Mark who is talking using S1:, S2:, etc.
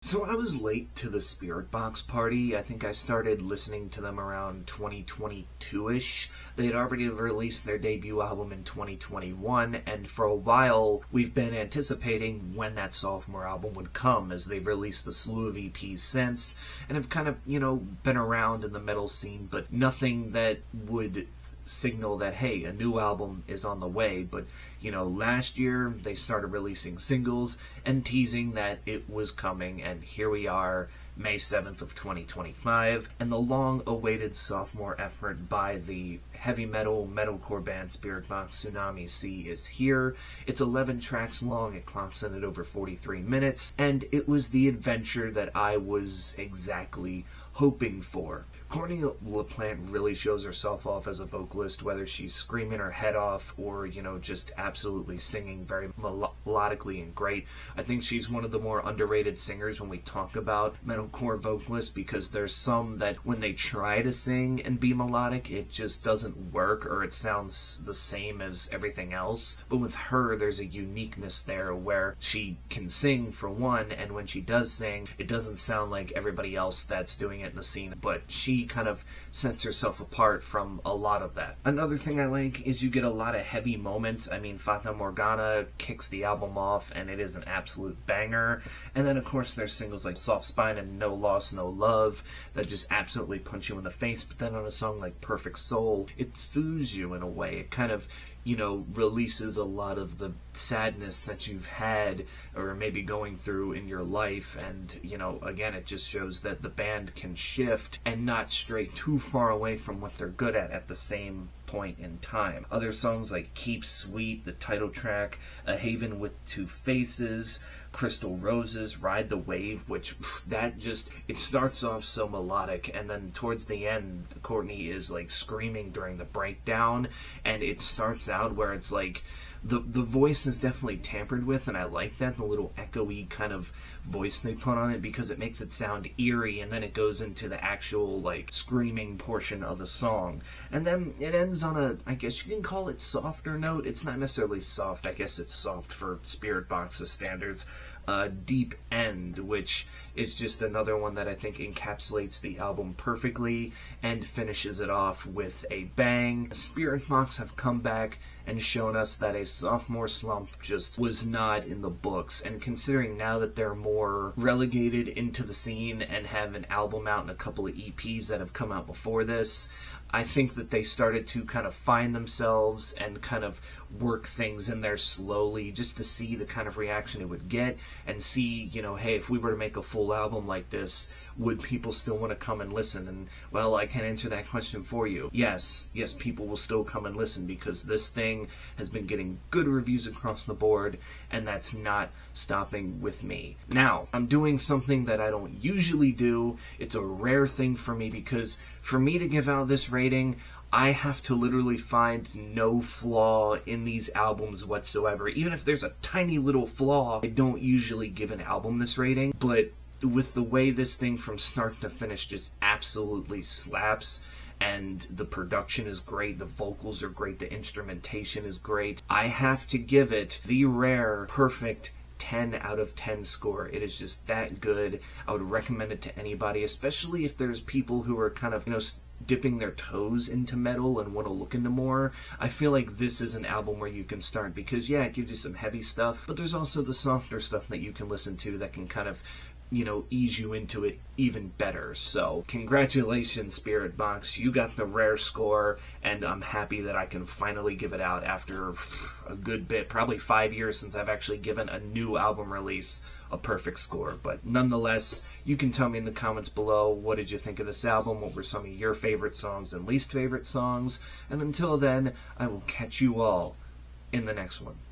S1: So I was late to the Spiritbox party. I think I started listening to them around 2022-ish. They had already released their debut album in 2021, and for a while we've been anticipating when that sophomore album would come, as they've released a slew of EPs since, and have kind of, been around in the metal scene, but nothing that would signal that, hey, a new album is on the way. But last year they started releasing singles and teasing that it was coming, and here we are, May 7th of 2025, and the long-awaited sophomore effort by the heavy metalcore band Spiritbox, Tsunami C, is here. It's 11 tracks long, it clocks in at over 43 minutes, and it was the adventure that I was exactly hoping for. Courtney LaPlante really shows herself off as a vocalist, whether she's screaming her head off or, just absolutely singing very melodically and great. I think she's one of the more underrated singers when we talk about metalcore vocalists, because there's some that when they try to sing and be melodic, it just doesn't work, or it sounds the same as everything else. But with her, there's a uniqueness there where she can sing, for one, and when she does sing, it doesn't sound like everybody else that's doing it in the scene, but she kind of sets herself apart from a lot of that. Another thing I like is you get a lot of heavy moments. I mean, Fata Morgana kicks the album off, and it is an absolute banger. And then, of course, there's singles like Soft Spine and No Loss, No Love that just absolutely punch you in the face. But then on a song like Perfect Soul, it soothes you in a way. It kind of releases a lot of the sadness that you've had or maybe going through in your life. And, again, it just shows that the band can shift and not stray too far away from what they're good at the same point in time. Other songs like Keep Sweet, the title track, A Haven with Two Faces, Crystal Roses, Ride the Wave, which it starts off so melodic, and then towards the end, Courtney is like screaming during the breakdown, and it starts out where it's like the voice is definitely tampered with, and I like that, the little echoey kind of voice they put on it, because it makes it sound eerie, and then it goes into the actual screaming portion of the song. And then it ends on a, I guess you can call it softer note. It's not necessarily soft, I guess it's soft for Spiritbox's standards. Deep End, which is just another one that I think encapsulates the album perfectly and finishes it off with a bang. Spiritbox have come back and shown us that a sophomore slump just was not in the books, and considering now that they're more relegated into the scene and have an album out and a couple of EPs that have come out before this, I think that they started to kind of find themselves and kind of work things in there slowly, just to see the kind of reaction it would get, and see, hey, if we were to make a full album like this, would people still want to come and listen? And, well, I can answer that question for you. Yes, people will still come and listen, because this thing has been getting good reviews across the board, and that's not stopping with me. Now, I'm doing something that I don't usually do. It's a rare thing for me, because for me to give out this rating, I have to literally find no flaw in these albums whatsoever. Even if there's a tiny little flaw, I don't usually give an album this rating, but with the way this thing from start to finish just absolutely slaps, and the production is great, the vocals are great, the instrumentation is great, I have to give it the rare, perfect 10 out of 10 score. It is just that good. I would recommend it to anybody, especially if there's people who are kind of, dipping their toes into metal and want to look into more. I feel like this is an album where you can start, because it gives you some heavy stuff, but there's also the softer stuff that you can listen to that can kind of ease you into it even better. So, congratulations, Spiritbox. You got the rare score, and I'm happy that I can finally give it out after a good bit, probably 5 years since I've actually given a new album release a perfect score. But nonetheless, you can tell me in the comments below, what did you think of this album? What were some of your favorite songs and least favorite songs? And until then, I will catch you all in the next one.